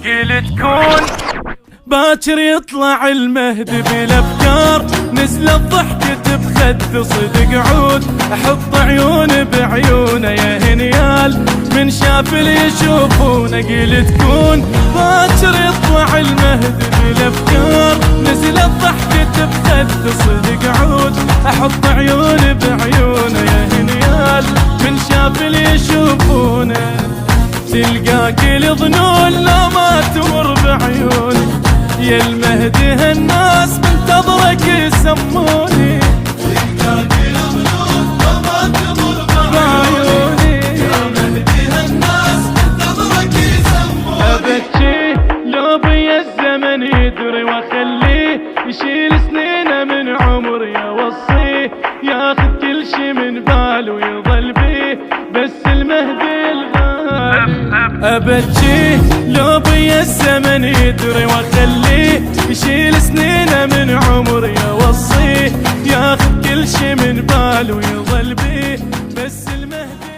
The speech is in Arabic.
قلت كون باكر يطلع المهدي بالافكار، نزلت ضحكة بخد صدق عود، احط عيون بعيونه يا هنيال، من شاف اللي يشوفونه. قلت كون باكر يطلع المهدي بالافكار، نزلت ضحكة بخد صدق عود، احط عيون بعيونه يا هنيال، من شاف اللي يشوفونه. تلقاك الظنون لا ما تمر بعيوني، يا المهدي هالناس منتظرك يسموني. تلقاك الظنون لا ما تمر بعيوني، يا مهدي هالناس منتظرك يسموني. ابكي لو بي الزمن يدري واخليه يشيل سنينه من عمري، اوصيه ياخذ كل شي من باله ويظل بيه بس المهدي أبكيه لو بي الزمن يدري واخليه يشيل سنينه من عمري، اوصيه ياخذ كل شي من باله ويظل بيه بس المهدي.